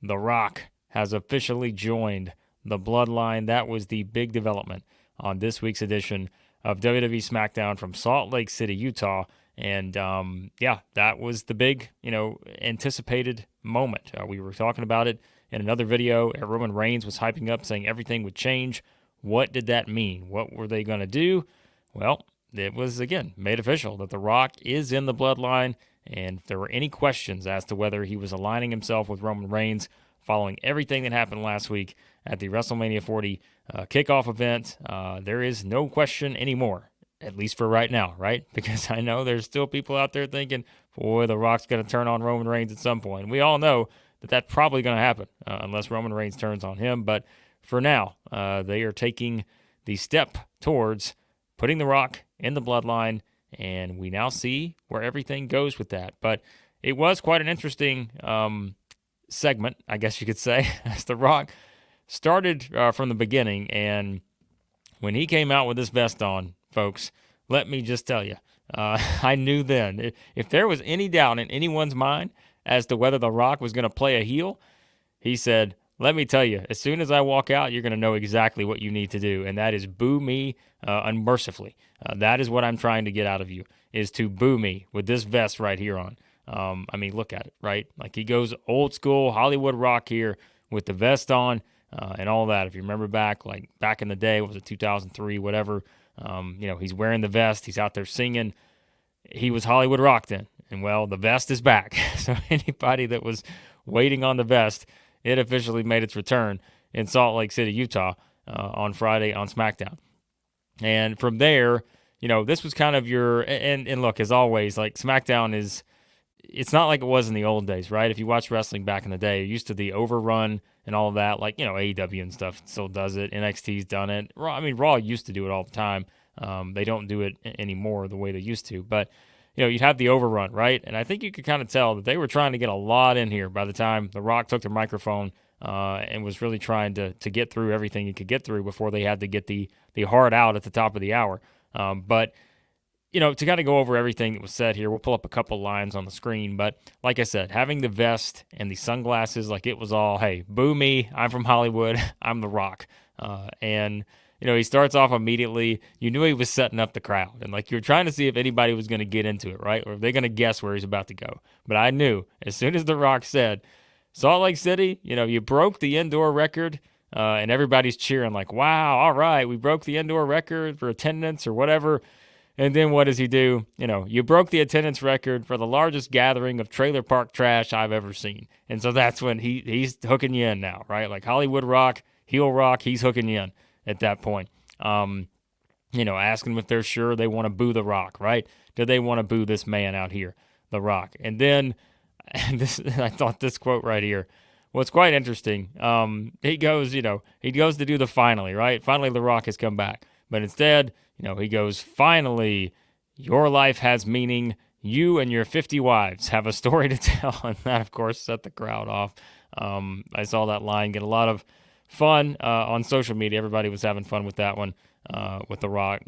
The Rock has officially joined the Bloodline. That was the big development on this week's edition of WWE SmackDown from Salt Lake City, Utah. And yeah, that was the big, anticipated moment. We were talking about it in another video. Roman Reigns was hyping up, saying everything would change. What did that mean? What were they going to do? Well, it was, again, made official that The Rock is in the Bloodline. And if there were any questions as to whether he was aligning himself with Roman Reigns following everything that happened last week at the WrestleMania 40 kickoff event, there is no question anymore, at least for right now, right? Because I know there's still people out there thinking, boy, The Rock's going to turn on Roman Reigns at some point. We all know that that's probably going to happen unless Roman Reigns turns on him. But for now, they are taking the step towards putting The Rock in the Bloodline, and we now see where everything goes with that. But it was quite an interesting segment, I guess you could say, as The Rock started from the beginning. And when he came out with this vest on, folks, let me just tell you, I knew then, if there was any doubt in anyone's mind as to whether The Rock was going to play a heel, he said, let me tell you, as soon as I walk out, you're going to know exactly what you need to do, and that is boo me unmercifully. That is what I'm trying to get out of you, is to boo me with this vest right here on. I mean, look at it, right? Like, he goes old school Hollywood Rock here with the vest on and all that. If you remember back in the day, what was it, 2003, whatever, he's wearing the vest. He's out there singing. He was Hollywood Rock then. And, well, the vest is back. So anybody that was waiting on the vest, it officially made its return in Salt Lake City, Utah on Friday on SmackDown. And from there, this was kind of your – and look, as always, like, SmackDown is – it's not like it was in the old days, right? If you watch wrestling back in the day, you're used to the overrun and all of that, like, AEW and stuff still does it. NXT's done it. Raw used to do it all the time. They don't do it anymore the way they used to. But, you'd have the overrun, right? And I think you could kind of tell that they were trying to get a lot in here by the time The Rock took the microphone and was really trying to get through everything he could get through before they had to get the hard out at the top of the hour. But to kind of go over everything that was said here, we'll pull up a couple lines on the screen. But like I said, having the vest and the sunglasses, like, it was all, hey, boo me, I'm from Hollywood, I'm The Rock. And he starts off immediately. You knew he was setting up the crowd. And, like, you're trying to see if anybody was going to get into it, right? Or if they're going to guess where he's about to go. But I knew, as soon as The Rock said, Salt Lake City, you broke the indoor record, and everybody's cheering like, wow, all right, we broke the indoor record for attendance or whatever. And then what does he do? You broke the attendance record for the largest gathering of trailer park trash I've ever seen. And so that's when he's hooking you in now, right? Like Hollywood Rock, heel Rock, he's hooking you in at that point. Asking them if they're sure they want to boo The Rock, right? Do they want to boo this man out here, The Rock? And then, I thought this quote right here was quite interesting. He goes to do the finally, right? Finally, The Rock has come back. But instead, he goes, finally, your life has meaning. You and your 50 wives have a story to tell. And that, of course, set the crowd off. I saw that line get a lot of fun on social media. Everybody was having fun with that one, with The Rock,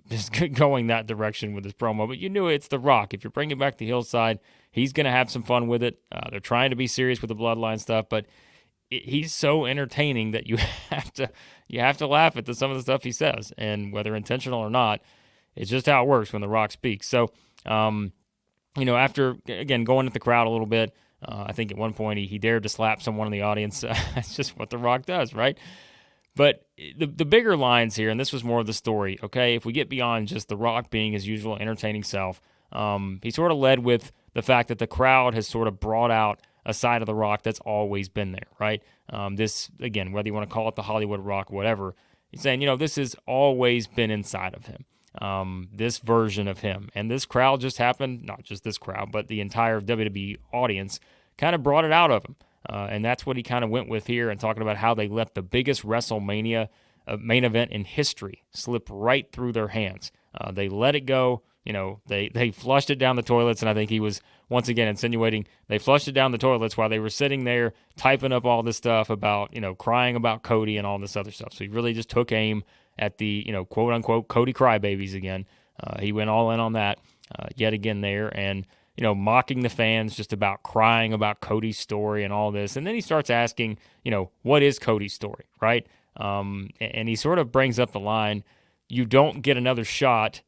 just going that direction with his promo. But you knew it's The Rock. If you're bringing back the hillside, he's going to have some fun with it. They're trying to be serious with the Bloodline stuff, but he's so entertaining that you have to laugh at some of the stuff he says. And whether intentional or not, it's just how it works when The Rock speaks. So, after, again, going at the crowd a little bit, I think at one point he dared to slap someone in the audience. That's just what The Rock does, right? But the bigger lines here, and this was more of the story, okay? If we get beyond just The Rock being his usual entertaining self, he sort of led with the fact that the crowd has sort of brought out a side of The Rock that's always been there, right? This, again, whether you want to call it the Hollywood Rock, whatever, he's saying, this has always been inside of him, this version of him. And this crowd just happened, not just this crowd, but the entire WWE audience kind of brought it out of him. And that's what he kind of went with here, and talking about how they let the biggest WrestleMania main event in history slip right through their hands. They let it go. They flushed it down the toilets, and I think he was, once again, insinuating they flushed it down the toilets while they were sitting there typing up all this stuff about, crying about Cody and all this other stuff. So he really just took aim at the, quote-unquote Cody crybabies again. He went all in on that yet again there, and mocking the fans just about crying about Cody's story and all this. And then he starts asking, what is Cody's story, right? And he sort of brings up the line, you don't get another shot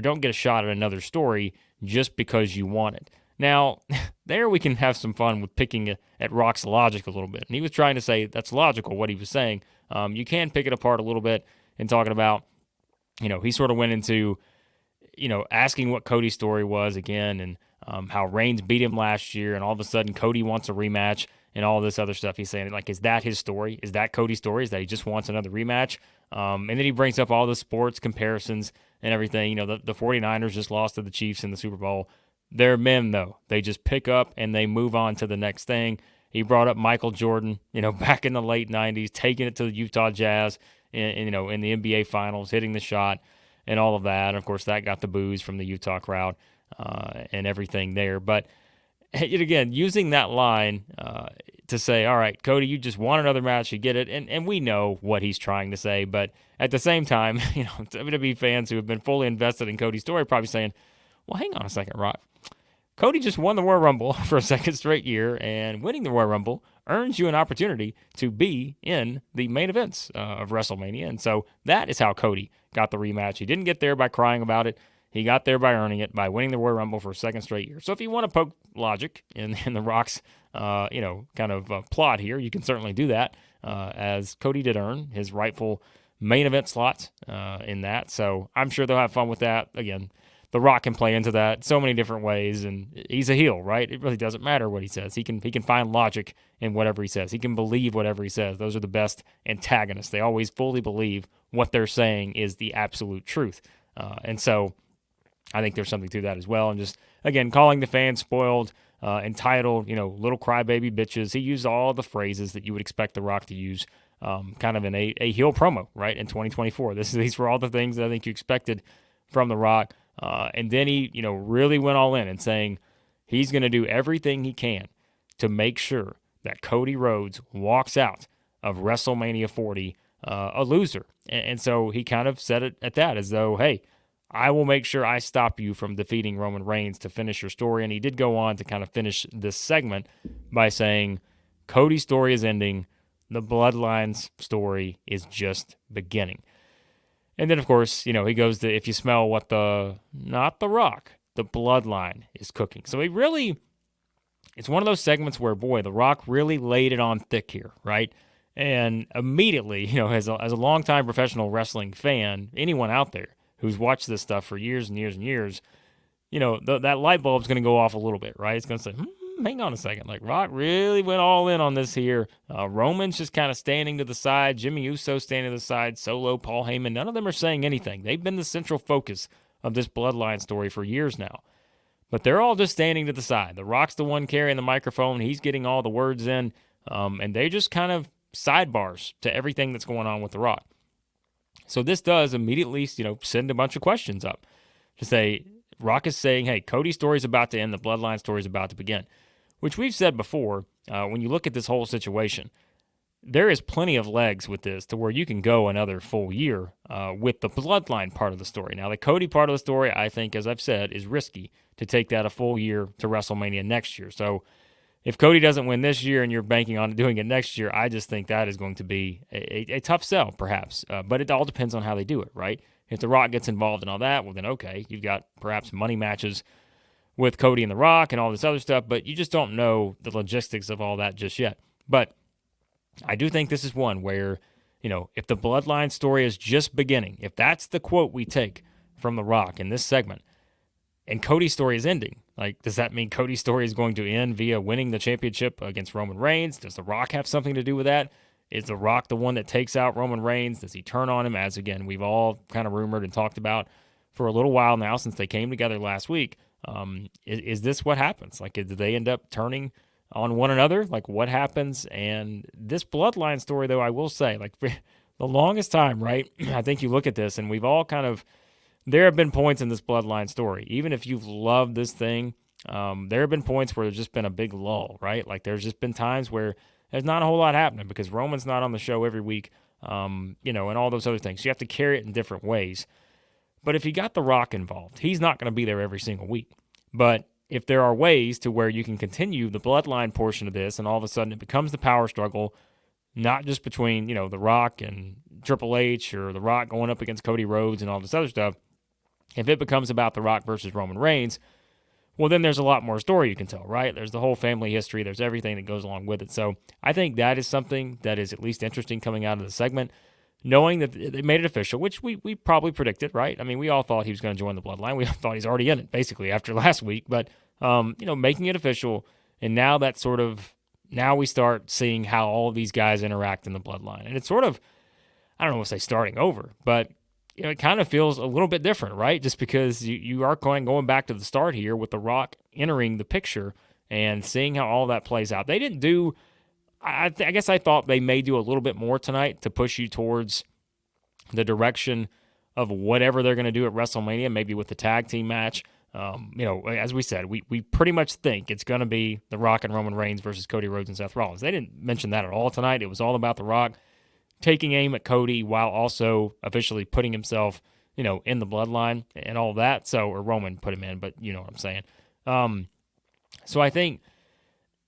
don't get a shot at another story just because you want it. Now, there we can have some fun with picking at Rock's logic a little bit. And he was trying to say that's logical, what he was saying. You can pick it apart a little bit and talking about, he sort of went into, asking what Cody's story was again and how Reigns beat him last year and all of a sudden Cody wants a rematch and all this other stuff. He's saying, is that his story? Is that Cody's story? Is that he just wants another rematch? And then he brings up all the sports comparisons and everything. The 49ers just lost to the Chiefs in the Super Bowl. They're men, though. They just pick up and they move on to the next thing. He brought up Michael Jordan, back in the late 90s, taking it to the Utah Jazz, in the NBA Finals, hitting the shot and all of that. And, of course, that got the boos from the Utah crowd and everything there. But, again, using that line to say, all right, Cody, you just want another match, you get it. And we know what he's trying to say. But at the same time, WWE fans who have been fully invested in Cody's story are probably saying, well, hang on a second, Rock. Cody just won the Royal Rumble for a second straight year, and winning the Royal Rumble earns you an opportunity to be in the main events of WrestleMania. And so that is how Cody got the rematch. He didn't get there by crying about it. He got there by earning it, by winning the Royal Rumble for a second straight year. So if you want to poke logic in the Rock's, plot here, you can certainly do that, as Cody did earn his rightful main event slot in that. So I'm sure they'll have fun with that. Again, The Rock can play into that so many different ways, and he's a heel, right? It really doesn't matter what he says. He can find logic in whatever he says. He can believe whatever he says. Those are the best antagonists. They always fully believe what they're saying is the absolute truth. And so I think there's something to that as well. And just, again, calling the fans spoiled, entitled, little crybaby bitches. He used all the phrases that you would expect The Rock to use kind of in a heel promo, right, in 2024. These were all the things that I think you expected from The Rock. And then he, really went all in and saying he's going to do everything he can to make sure that Cody Rhodes walks out of WrestleMania 40 a loser. And so he kind of said it at that, as though, hey, I will make sure I stop you from defeating Roman Reigns to finish your story. And he did go on to kind of finish this segment by saying Cody's story is ending. The Bloodline's story is just beginning. And then, of course, he goes to, if you smell what not The Rock, the Bloodline is cooking. So it's one of those segments where, boy, The Rock really laid it on thick here, right? And immediately, as a longtime professional wrestling fan, anyone out there who's watched this stuff for years and years and years, that light bulb's going to go off a little bit, right? It's going to say, hang on a second. Rock really went all in on this here. Roman's just kind of standing to the side. Jimmy Uso standing to the side. Solo, Paul Heyman. None of them are saying anything. They've been the central focus of this Bloodline story for years now. But they're all just standing to the side. The Rock's the one carrying the microphone. He's getting all the words in. And they just kind of sidebars to everything that's going on with The Rock. So this does immediately, send a bunch of questions up to say, Rock is saying, hey, Cody's story is about to end. The Bloodline story is about to begin. Which we've said before, when you look at this whole situation, there is plenty of legs with this to where you can go another full year with the Bloodline part of the story. Now, the Cody part of the story, I think, as I've said, is risky to take that a full year to WrestleMania next year. So if Cody doesn't win this year and you're banking on doing it next year, I just think that is going to be a tough sell, perhaps. But it all depends on how they do it, right? If The Rock gets involved in all that, well, then okay, you've got perhaps money matches with Cody and The Rock and all this other stuff, but you just don't know the logistics of all that just yet. But I do think this is one where, if the Bloodline story is just beginning, if that's the quote we take from The Rock in this segment, and Cody's story is ending, does that mean Cody's story is going to end via winning the championship against Roman Reigns? Does The Rock have something to do with that? Is The Rock the one that takes out Roman Reigns? Does he turn on him, as, again, we've all kind of rumored and talked about for a little while now since they came together last week? Is this what happens? Do they end up turning on one another? What happens? And this Bloodline story, though, I will say, for the longest time, right? I think you look at this, and we've all there have been points in this Bloodline story, even if you've loved this thing, there have been points where there's just been a big lull, right? There's just been times where there's not a whole lot happening because Roman's not on the show every week, and all those other things. So you have to carry it in different ways. But if you got The Rock involved, he's not going to be there every single week. But if there are ways to where you can continue the Bloodline portion of this, and all of a sudden it becomes the power struggle, not just between, The Rock and Triple H, or The Rock going up against Cody Rhodes and all this other stuff. If it becomes about The Rock versus Roman Reigns, well, then there's a lot more story you can tell, right? There's the whole family history. There's everything that goes along with it. So I think that is something that is at least interesting coming out of the segment, knowing that they made it official, which we probably predicted, right? I mean, we all thought he was going to join the Bloodline. We all thought he's already in it, basically, after last week. But, making it official, and now that's sort of, now we start seeing how all of these guys interact in the Bloodline. And it's sort of, I don't know if to say starting over, but it kind of feels a little bit different, right? Just because you are going back to the start here with The Rock entering the picture and seeing how all that plays out. They didn't do, I guess I thought they may do a little bit more tonight to push you towards the direction of whatever they're going to do at WrestleMania, maybe with the tag team match. As we said, we pretty much think it's going to be The Rock and Roman Reigns versus Cody Rhodes and Seth Rollins. They didn't mention that at all tonight. It was all about The Rock taking aim at Cody while also officially putting himself, in the Bloodline and all that. So, or Roman put him in, but you know what I'm saying. So I think,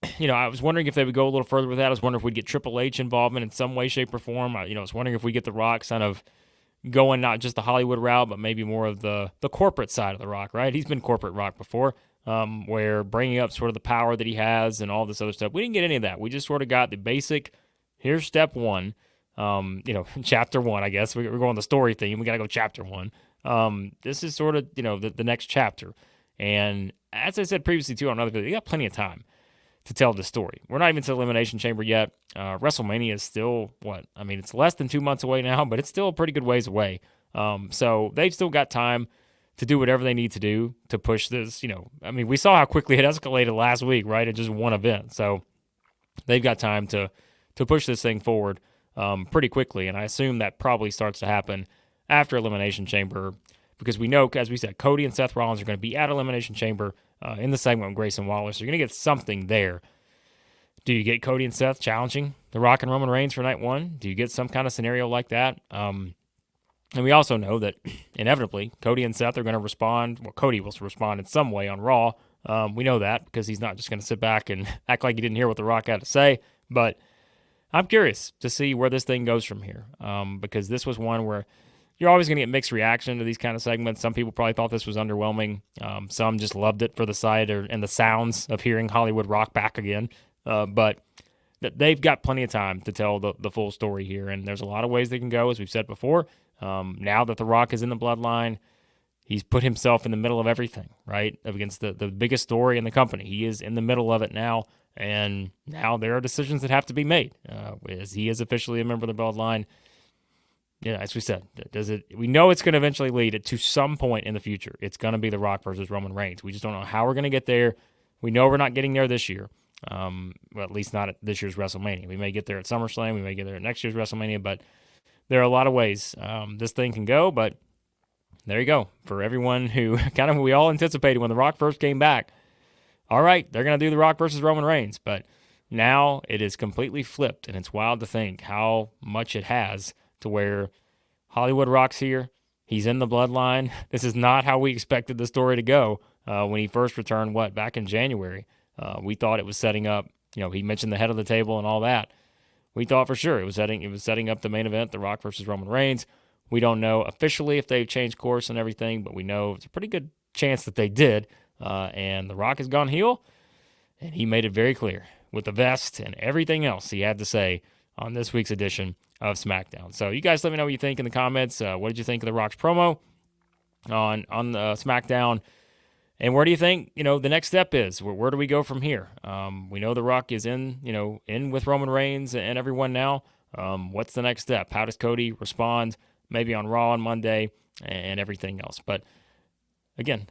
I was wondering if they would go a little further with that. I was wondering if we'd get Triple H involvement in some way, shape, or form. I was wondering if we get The Rock kind of going not just the Hollywood route, but maybe more of the corporate side of The Rock, right? He's been corporate Rock before, where bringing up sort of the power that he has and all this other stuff. We didn't get any of that. We just sort of got the basic, here's step one. Chapter one, I guess. We're going the story theme. We got to go chapter one. This is sort of, the next chapter. And as I said previously, too, on another video, you got plenty of time to tell the story. We're not even to the Elimination Chamber yet. WrestleMania is still, it's less than 2 months away now, but it's still a pretty good ways away. So they've still got time to do whatever they need to do to push this, we saw how quickly it escalated last week, right? At just one event. So they've got time to push this thing forward pretty quickly, and I assume that probably starts to happen after Elimination Chamber, because we know, as we said, Cody and Seth Rollins are going to be at Elimination Chamber in the segment with Grayson Waller, so you're going to get something there. Do you get Cody and Seth challenging The Rock and Roman Reigns for night one? Do you get some kind of scenario like that? And we also know that, inevitably, Cody and Seth are going to respond. Well, Cody will respond in some way on Raw. We know that, because he's not just going to sit back and act like he didn't hear what The Rock had to say, but I'm curious to see where this thing goes from here, because this was one where you're always going to get mixed reaction to these kind of segments. Some people probably thought this was underwhelming. Some just loved it for the sight and the sounds of hearing Hollywood Rock back again. But they've got plenty of time to tell the full story here, and there's a lot of ways they can go, as we've said before. Now that The Rock is in the Bloodline, he's put himself in the middle of everything, right, against the biggest story in the company. He is in the middle of it now. And now there are decisions that have to be made. As he is officially a member of the Bloodline, as we said, we know it's going to eventually lead it to some point in the future. It's going to be The Rock versus Roman Reigns. We just don't know how we're going to get there. We know we're not getting there this year. Well, at least not at this year's WrestleMania. We may get there at SummerSlam. We may get there at next year's WrestleMania. But there are a lot of ways this thing can go. But there you go. For everyone who we all anticipated when The Rock first came back, all right, they're going to do The Rock versus Roman Reigns, but now it is completely flipped, and it's wild to think how much it has to where Hollywood Rock's here. He's in the Bloodline. This is not how we expected the story to go when he first returned, back in January. We thought it was setting up, he mentioned the head of the table and all that. We thought for sure it was setting up the main event, The Rock versus Roman Reigns. We don't know officially if they've changed course and everything, but we know it's a pretty good chance that they did. And The Rock has gone heel, and he made it very clear with the vest and everything else he had to say on this week's edition of SmackDown. So you guys let me know what you think in the comments. What did you think of The Rock's promo on SmackDown? And where do you think, the next step is? Where do we go from here? We know The Rock is in with Roman Reigns and everyone now. What's the next step? How does Cody respond? Maybe on Raw on Monday and everything else. But again,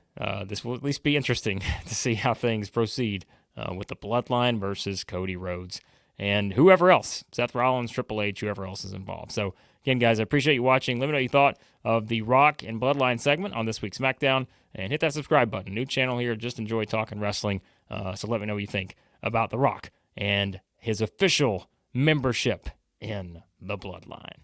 this will at least be interesting to see how things proceed with the Bloodline versus Cody Rhodes and whoever else, Seth Rollins, Triple H, whoever else is involved. So again, guys, I appreciate you watching. Let me know what you thought of the Rock and Bloodline segment on this week's SmackDown, and hit that subscribe button. New channel here, just enjoy talking wrestling. So let me know what you think about The Rock and his official membership in the Bloodline.